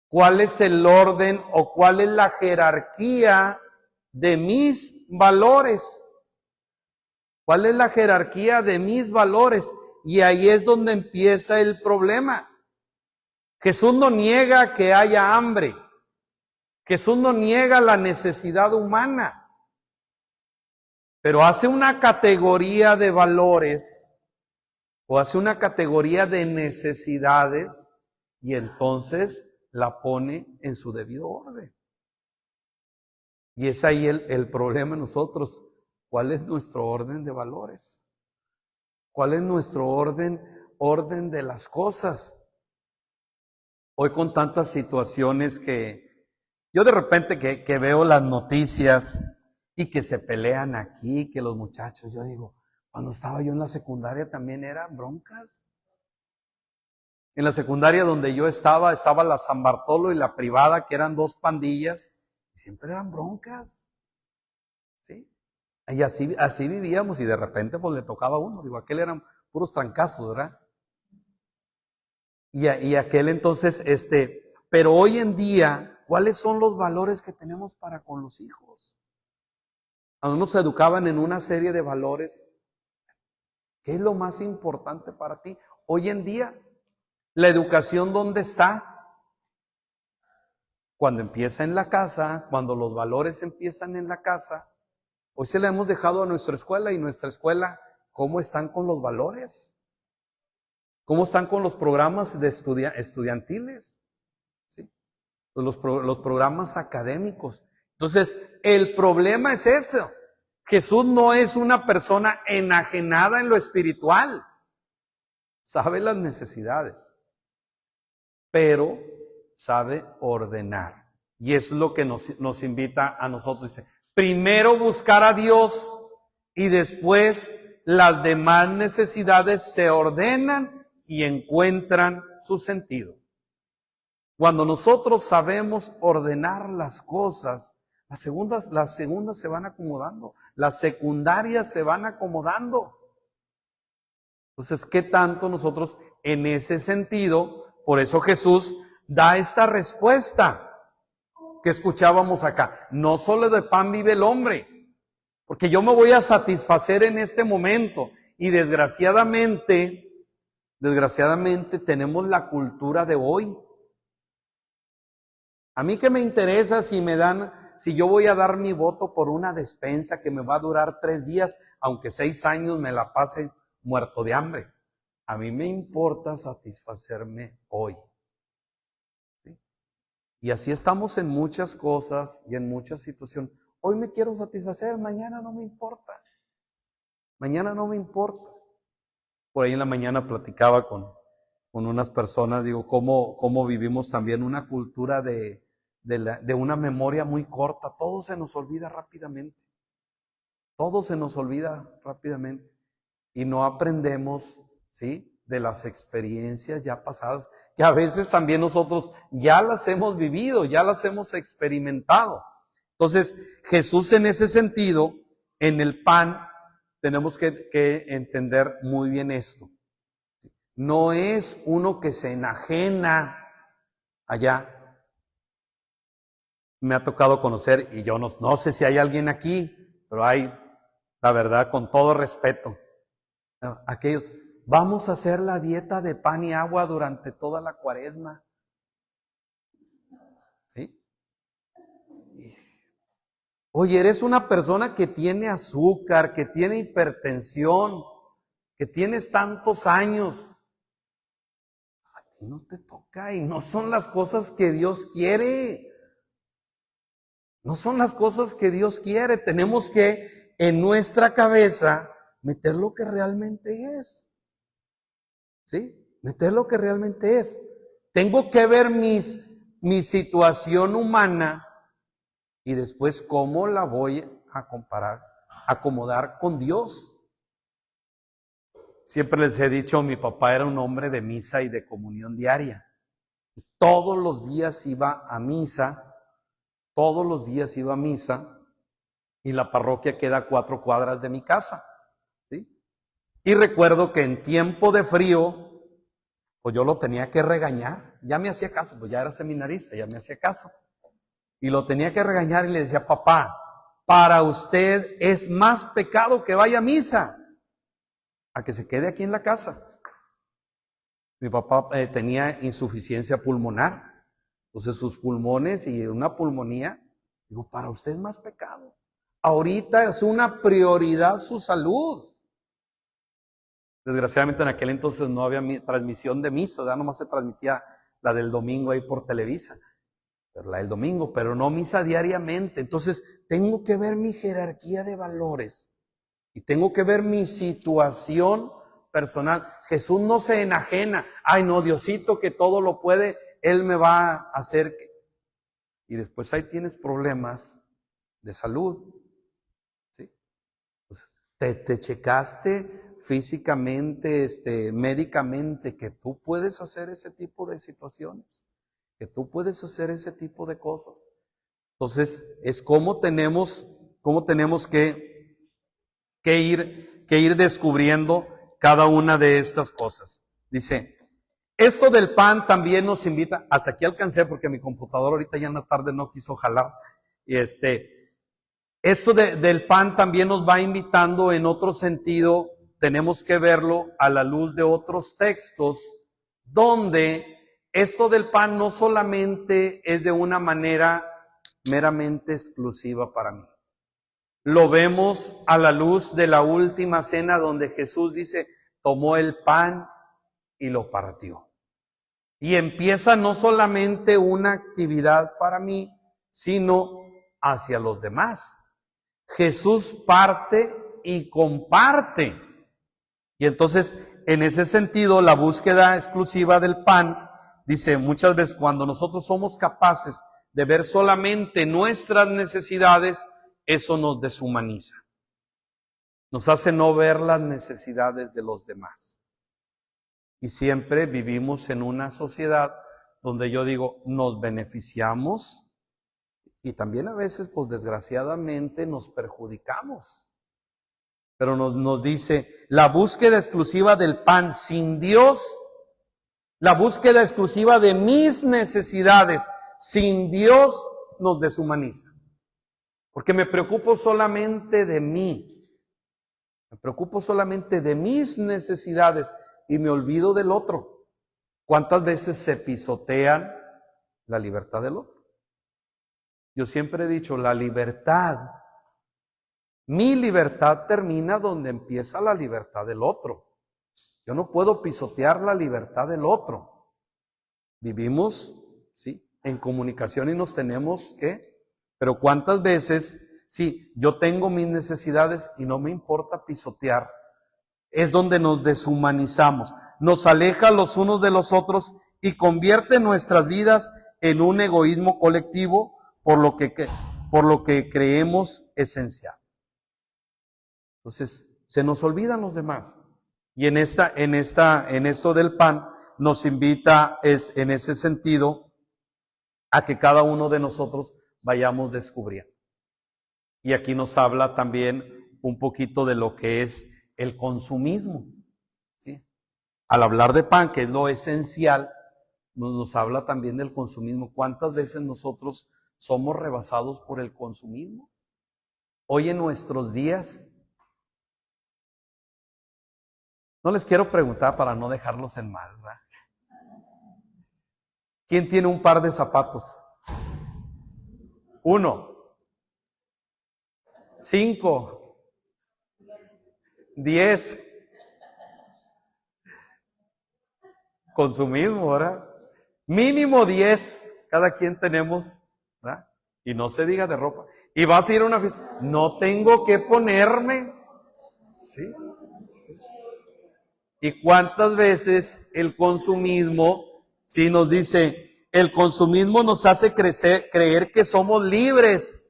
Speaker 1: ¿Cuál es el orden o cuál es la jerarquía de mis valores? ¿Cuál es la jerarquía de mis valores? Y ahí es donde empieza el problema. Jesús no niega que haya hambre. Jesús no niega la necesidad humana. Pero hace una categoría de valores o hace una categoría de necesidades y entonces la pone en su debido orden. Y es ahí el problema en nosotros. ¿Cuál es nuestro orden de valores? ¿Cuál es nuestro orden de las cosas? Hoy con tantas situaciones que yo de repente que veo las noticias y que se pelean aquí, que los muchachos, yo digo, cuando estaba yo en la secundaria también eran broncas. En la secundaria donde yo estaba la San Bartolo y la privada, que eran dos pandillas, y siempre eran broncas. ¿Sí? Y así vivíamos, y de repente pues le tocaba a uno. Digo, aquel eran puros trancazos, ¿verdad? Y aquel entonces, pero hoy en día, ¿cuáles son los valores que tenemos para con los hijos? Cuando nos educaban en una serie de valores, ¿qué es lo más importante para ti? Hoy en día, ¿la educación dónde está? Cuando empieza en la casa, cuando los valores empiezan en la casa. Hoy se la hemos dejado a nuestra escuela, y nuestra escuela, ¿cómo están con los valores? ¿Cómo están con los programas de estudiantiles? ¿Sí? Los programas académicos. Entonces, el problema es eso. Jesús no es una persona enajenada en lo espiritual. Sabe las necesidades, pero sabe ordenar. Y eso es lo que nos invita a nosotros. Dice, primero buscar a Dios y después las demás necesidades se ordenan y encuentran su sentido. Cuando nosotros sabemos ordenar las cosas, las segundas se van acomodando, las secundarias se van acomodando. Entonces, ¿qué tanto nosotros en ese sentido? Por eso Jesús da esta respuesta que escuchábamos acá. No solo de pan vive el hombre, porque yo me voy a satisfacer en este momento. Y desgraciadamente tenemos la cultura de hoy. A mí qué me interesa si yo voy a dar mi voto por una despensa que me va a durar 3 días, aunque 6 años me la pase muerto de hambre. A mí me importa satisfacerme hoy. ¿Sí? Y así estamos en muchas cosas y en muchas situaciones. Hoy me quiero satisfacer, mañana no me importa. Mañana no me importa. Por ahí en la mañana platicaba con unas personas, digo, cómo vivimos también una cultura de de una memoria muy corta. Todo se nos olvida rápidamente. Todo se nos olvida rápidamente. Y no aprendemos, ¿sí?, de las experiencias ya pasadas, que a veces también nosotros ya las hemos vivido, ya las hemos experimentado. Entonces, Jesús en ese sentido, en el pan, tenemos que entender muy bien esto. No es uno que se enajena allá. Me ha tocado conocer, y yo no sé si hay alguien aquí, pero hay, la verdad, con todo respeto, aquellos, vamos a hacer la dieta de pan y agua durante toda la cuaresma. ¿Sí? Oye, eres una persona que tiene azúcar, que tiene hipertensión, que tienes tantos años. A ti no te toca y no son las cosas que Dios quiere. No son las cosas que Dios quiere. Tenemos que en nuestra cabeza meter lo que realmente es. ¿Sí? Meter lo que realmente es. Tengo que ver mi situación humana y después cómo la voy a acomodar con Dios. Siempre les he dicho, mi papá era un hombre de misa y de comunión diaria. Y todos los días iba a misa, y la parroquia queda a 4 cuadras de mi casa. ¿Sí? Y recuerdo que en tiempo de frío, pues yo lo tenía que regañar. Ya me hacía caso, pues ya era seminarista, ya me hacía caso. Y lo tenía que regañar y le decía, papá, para usted es más pecado que vaya a misa a que se quede aquí en la casa. Mi papá tenía insuficiencia pulmonar. Entonces sus pulmones y una pulmonía, digo, para usted es más pecado. Ahorita es una prioridad su salud. Desgraciadamente en aquel entonces no había transmisión de misa, ya nomás se transmitía la del domingo ahí por Televisa, pero la del domingo, pero no misa diariamente. Entonces tengo que ver mi jerarquía de valores y tengo que ver mi situación personal. Jesús no se enajena, ay no, Diosito que todo lo puede, Él me va a hacer que... Y después ahí tienes problemas de salud, ¿sí? Entonces, te checaste físicamente, médicamente, que tú puedes hacer ese tipo de situaciones, que tú puedes hacer ese tipo de cosas. Entonces, es cómo tenemos que ir descubriendo cada una de estas cosas. Dice, esto del pan también nos invita, hasta aquí alcancé porque mi computador ahorita ya en la tarde no quiso jalar, y esto del pan también nos va invitando en otro sentido. Tenemos que verlo a la luz de otros textos donde esto del pan no solamente es de una manera meramente exclusiva para mí. Lo vemos a la luz de la última cena donde Jesús dice, tomó el pan y lo partió. Y empieza no solamente una actividad para mí, sino hacia los demás. Jesús parte y comparte. Y entonces, en ese sentido, la búsqueda exclusiva del pan, dice, muchas veces cuando nosotros somos capaces de ver solamente nuestras necesidades, eso nos deshumaniza. Nos hace no ver las necesidades de los demás. Y siempre vivimos en una sociedad donde yo digo, nos beneficiamos y también a veces, pues desgraciadamente, nos perjudicamos. Pero nos dice, la búsqueda exclusiva del pan sin Dios, la búsqueda exclusiva de mis necesidades sin Dios nos deshumaniza. Porque me preocupo solamente de mí. Me preocupo solamente de mis necesidades y me olvido del otro. ¿Cuántas veces se pisotean la libertad del otro? Yo siempre he dicho, la libertad, mi libertad termina donde empieza la libertad del otro. Yo no puedo pisotear la libertad del otro. Vivimos, ¿sí?, en comunicación y nos tenemos que... Pero ¿cuántas veces, sí, yo tengo mis necesidades y no me importa pisotear? Es donde nos deshumanizamos, nos aleja los unos de los otros y convierte nuestras vidas en un egoísmo colectivo por lo que creemos esencial. Entonces, se nos olvidan los demás. Y en esto del pan, nos invita en ese sentido a que cada uno de nosotros vayamos descubriendo. Y aquí nos habla también un poquito de lo que es el consumismo, ¿sí? Al hablar de pan, que es lo esencial, nos habla también del consumismo. ¿Cuántas veces nosotros somos rebasados por el consumismo? Hoy en nuestros días, no les quiero preguntar para no dejarlos en mal, ¿verdad? ¿Quién tiene un par de zapatos? 1, 5, 10. Consumismo, ¿verdad? Mínimo 10, cada quien tenemos, ¿verdad? Y no se diga de ropa. Y vas a ir a una fiesta, no tengo que ponerme, ¿sí? ¿Y cuántas veces el consumismo, sí, nos dice, el consumismo nos hace creer que somos libres,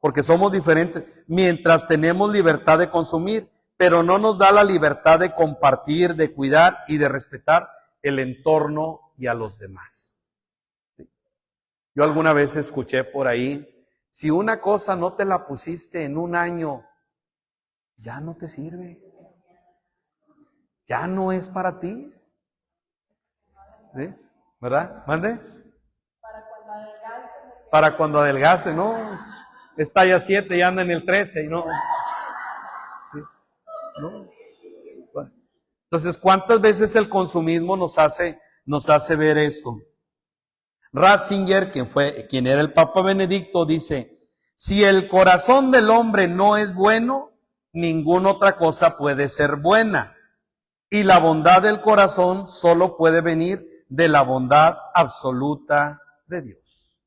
Speaker 1: porque somos diferentes, mientras tenemos libertad de consumir, pero no nos da la libertad de compartir, de cuidar y de respetar el entorno y a los demás. ¿Sí? Yo alguna vez escuché por ahí, si una cosa no te la pusiste en un año, ya no te sirve. Ya no es para ti. ¿Sí? ¿Verdad? ¿Mande? Para cuando adelgace, ¿no? Está ya 7 y anda en el 13 y no. ¿Sí? ¿No? Bueno. Entonces, ¿cuántas veces el consumismo nos hace ver esto? Ratzinger, quien era el Papa Benedicto, dice, si el corazón del hombre no es bueno, ninguna otra cosa puede ser buena. Y la bondad del corazón solo puede venir de la bondad absoluta de Dios.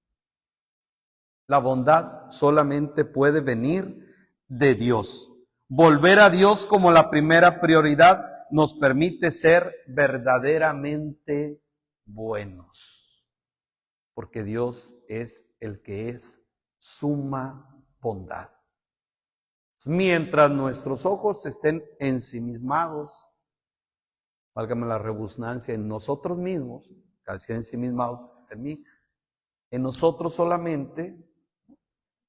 Speaker 1: La bondad solamente puede venir de Dios. Volver a Dios como la primera prioridad nos permite ser verdaderamente buenos. Porque Dios es el que es suma bondad. Mientras nuestros ojos estén ensimismados, válgame la redundancia, en nosotros mismos, casi ensimismados en mí, en nosotros solamente,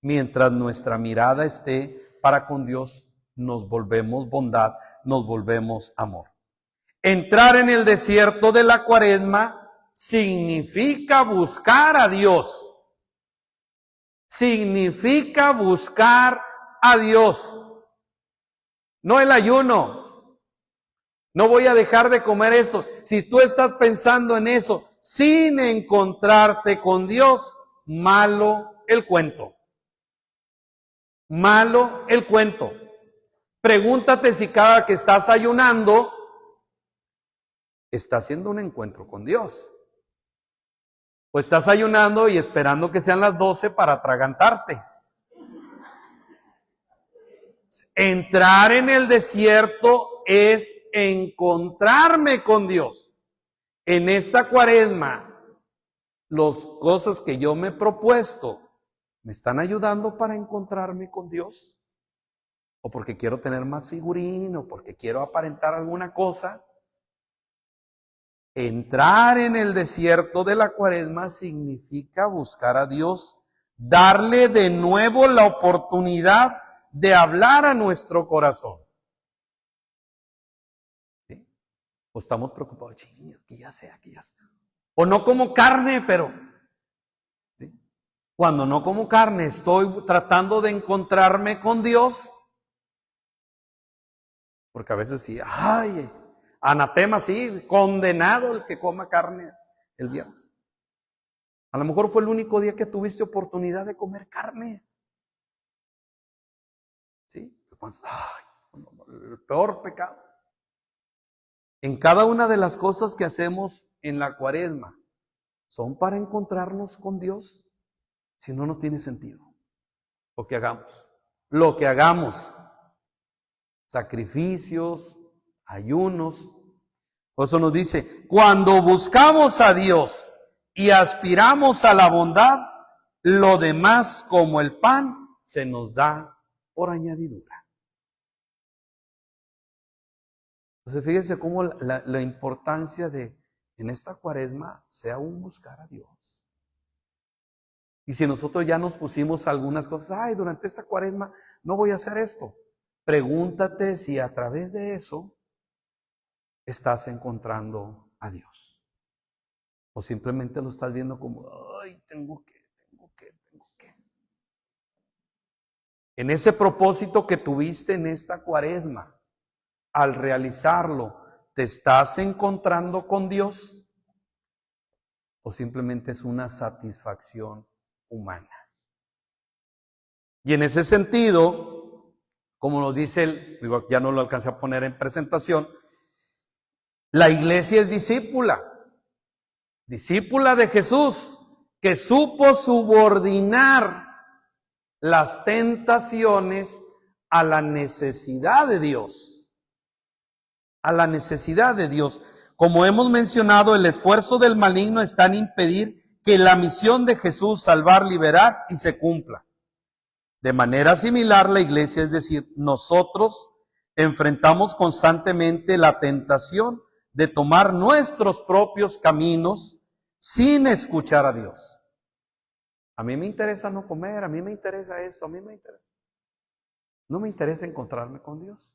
Speaker 1: mientras nuestra mirada esté para con Dios, nos volvemos bondad, nos volvemos amor. Entrar en el desierto de la Cuaresma significa buscar a Dios. Significa buscar a Dios. No el ayuno. No voy a dejar de comer esto. Si tú estás pensando en eso sin encontrarte con Dios, malo el cuento. Malo el cuento. Pregúntate si cada que estás ayunando, estás haciendo un encuentro con Dios. O estás ayunando y esperando que sean las 12 para atragantarte. Entrar en el desierto es encontrarme con Dios. En esta Cuaresma, las cosas que yo me he propuesto, ¿me están ayudando para encontrarme con Dios? ¿O porque quiero tener más figurín? ¿O porque quiero aparentar alguna cosa? Entrar en el desierto de la Cuaresma significa buscar a Dios, darle de nuevo la oportunidad de hablar a nuestro corazón. ¿Sí? O estamos preocupados, que ya sea. O no como carne, pero ¿sí? Cuando no como carne, estoy tratando de encontrarme con Dios. Porque a veces sí, anatema, sí, condenado el que coma carne el viernes. A lo mejor fue el único día que tuviste oportunidad de comer carne. ¿Sí? El peor pecado. En cada una de las cosas que hacemos en la Cuaresma, ¿son para encontrarnos con Dios? Si no, no tiene sentido lo que hagamos. Lo que hagamos. Sacrificios, ayunos. Por eso nos dice, cuando buscamos a Dios y aspiramos a la bondad, lo demás, como el pan, se nos da por añadidura. Entonces fíjense cómo la importancia de, en esta cuaresma, sea un buscar a Dios. Y si nosotros ya nos pusimos algunas cosas, ay, durante esta cuaresma no voy a hacer esto. Pregúntate si a través de eso estás encontrando a Dios. O simplemente lo estás viendo como, ay, tengo que. En ese propósito que tuviste en esta cuaresma, al realizarlo, ¿te estás encontrando con Dios? ¿O simplemente es una satisfacción humana? Y en ese sentido, como nos dice, ya no lo alcancé a poner en presentación, la iglesia es discípula de Jesús, que supo subordinar las tentaciones a la necesidad de Dios. A la necesidad de Dios. Como hemos mencionado, el esfuerzo del maligno está en impedir que la misión de Jesús, salvar, liberar, y se cumpla. De manera similar, la iglesia, es decir, nosotros enfrentamos constantemente la tentación de tomar nuestros propios caminos sin escuchar a Dios. A mí me interesa no comer, a mí me interesa esto, a mí me interesa. No me interesa encontrarme con Dios.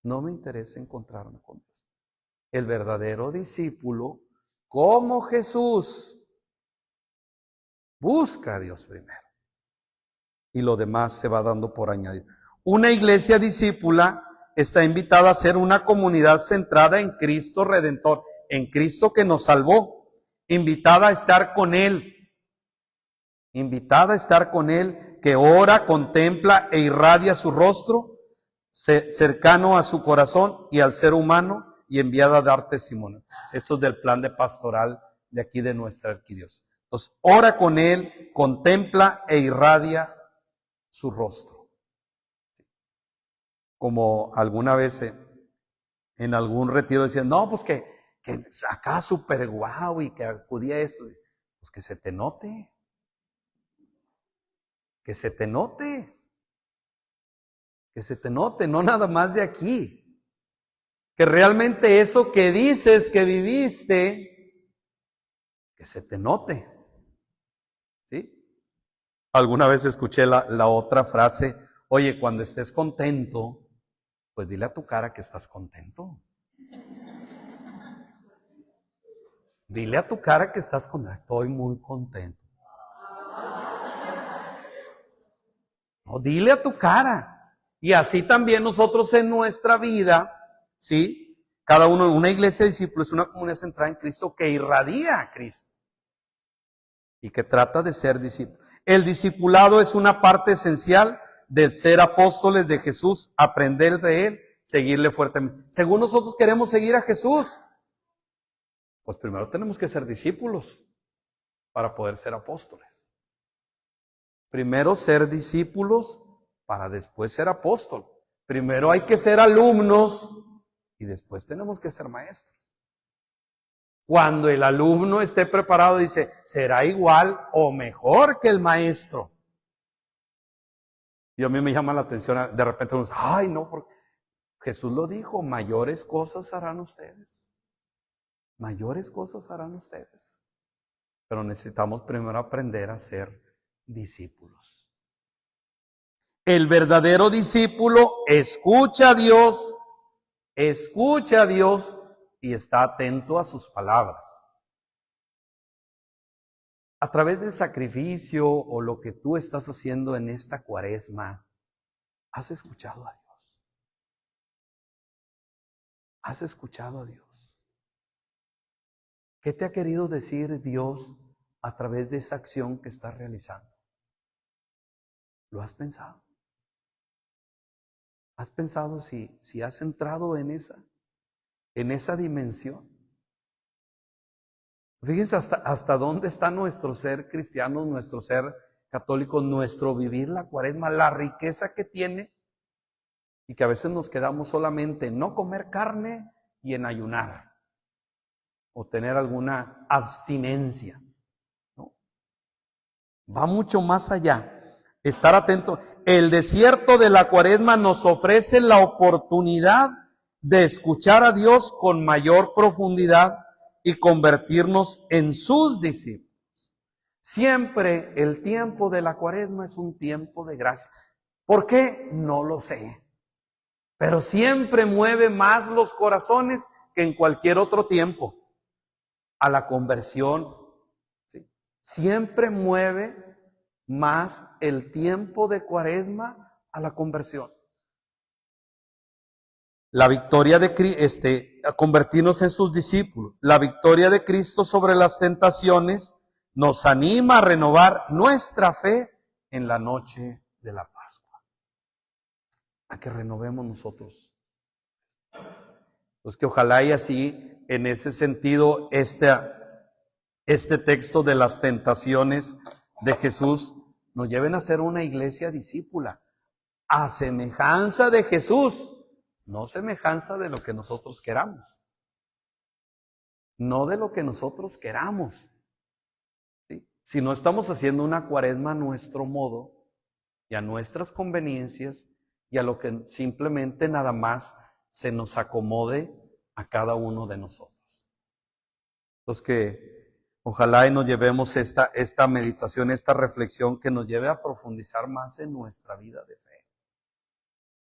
Speaker 1: No me interesa encontrarme con Dios. El verdadero discípulo, como Jesús, busca a Dios primero. Y lo demás se va dando por añadir. Una iglesia discípula está invitada a ser una comunidad centrada en Cristo Redentor, en Cristo que nos salvó, invitada a estar con Él. Invitada a estar con Él, que ora, contempla e irradia su rostro, cercano a su corazón y al ser humano, y enviada a dar testimonio. Esto es del plan de pastoral de aquí de nuestra arquidiócesis. Entonces, ora con Él, contempla e irradia su rostro. Como alguna vez en algún retiro decían, no, pues que acá súper guau y que acudía a esto. Pues que se te note. Que se te note. Que se te note, no nada más de aquí. Que realmente eso que dices que viviste, que se te note. ¿Sí? Alguna vez escuché la otra frase, oye, cuando estés contento, pues dile a tu cara que estás contento. Dile a tu cara que estás contento. Estoy muy contento. No, dile a tu cara. Y así también nosotros en nuestra vida, ¿sí? Cada uno, una iglesia de discípulos es una comunidad centrada en Cristo que irradia a Cristo y que trata de ser discípulo. El discipulado es una parte esencial de ser apóstoles de Jesús, aprender de Él, seguirle fuertemente. Según nosotros queremos seguir a Jesús, pues primero tenemos que ser discípulos para poder ser apóstoles. Primero ser discípulos para después ser apóstol. Primero hay que ser alumnos y después tenemos que ser maestros. Cuando el alumno esté preparado, dice, será igual o mejor que el maestro. Y a mí me llama la atención, de repente uno dice, ay no, porque Jesús lo dijo, mayores cosas harán ustedes. Mayores cosas harán ustedes. Pero necesitamos primero aprender a ser discípulos. El verdadero discípulo escucha a Dios y está atento a sus palabras. A través del sacrificio o lo que tú estás haciendo en esta cuaresma, ¿has escuchado a Dios? ¿Has escuchado a Dios? ¿Qué te ha querido decir Dios a través de esa acción que estás realizando? ¿Lo has pensado? ¿Has pensado si has entrado en esa dimensión? Fíjense hasta dónde está nuestro ser cristiano, nuestro ser católico, nuestro vivir la cuaresma, la riqueza que tiene, y que a veces nos quedamos solamente en no comer carne y en ayunar. o tener alguna abstinencia. ¿No? Va mucho más allá. Estar atento. El desierto de la Cuaresma nos ofrece la oportunidad de escuchar a Dios con mayor profundidad y convertirnos en sus discípulos. Siempre el tiempo de la Cuaresma es un tiempo de gracia. ¿Por qué? No lo sé. Pero siempre mueve más los corazones que en cualquier otro tiempo a la conversión. ¿Sí? Siempre mueve más el tiempo de Cuaresma a la conversión. La victoria de a convertirnos en sus discípulos. La victoria de Cristo sobre las tentaciones nos anima a renovar nuestra fe en la noche de la Pascua. A que renovemos nosotros. Pues que ojalá y así, en ese sentido, este texto de las tentaciones de Jesús nos lleven a ser una iglesia discípula, a semejanza de Jesús, no semejanza de lo que nosotros queramos, no de lo que nosotros queramos. ¿Sí? Si no estamos haciendo una Cuaresma a nuestro modo y a nuestras conveniencias y a lo que simplemente nada más se nos acomode a cada uno de nosotros. Entonces que ojalá y nos llevemos esta meditación, esta reflexión que nos lleve a profundizar más en nuestra vida de fe.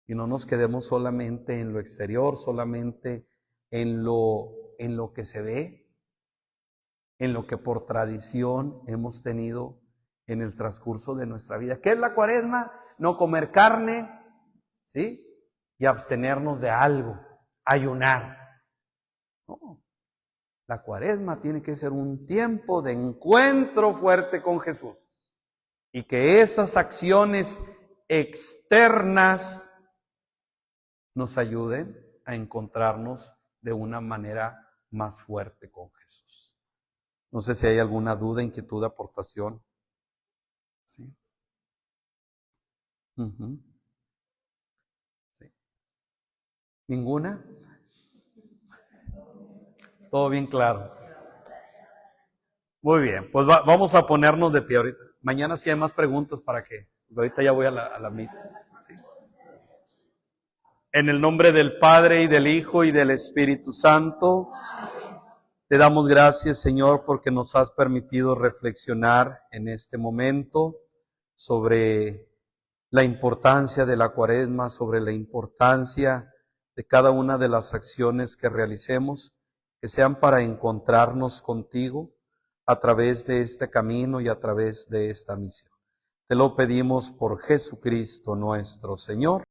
Speaker 1: Y no nos quedemos solamente en lo exterior, solamente en lo que se ve, en lo que por tradición hemos tenido en el transcurso de nuestra vida. ¿Qué es la Cuaresma? No comer carne, ¿sí? Y abstenernos de algo, ayunar. No. La Cuaresma tiene que ser un tiempo de encuentro fuerte con Jesús. Y que esas acciones externas nos ayuden a encontrarnos de una manera más fuerte con Jesús. No sé si hay alguna duda, inquietud, aportación. ¿Sí? Sí. ¿Ninguna? Todo bien claro. Muy bien, pues vamos a ponernos de pie ahorita. Mañana sí hay más preguntas para que, ahorita ya voy a la misa. ¿Sí? En el nombre del Padre y del Hijo y del Espíritu Santo, te damos gracias, Señor, porque nos has permitido reflexionar en este momento sobre la importancia de la Cuaresma, sobre la importancia de cada una de las acciones que realicemos, que sean para encontrarnos contigo a través de este camino y a través de esta misión. Te lo pedimos por Jesucristo nuestro Señor.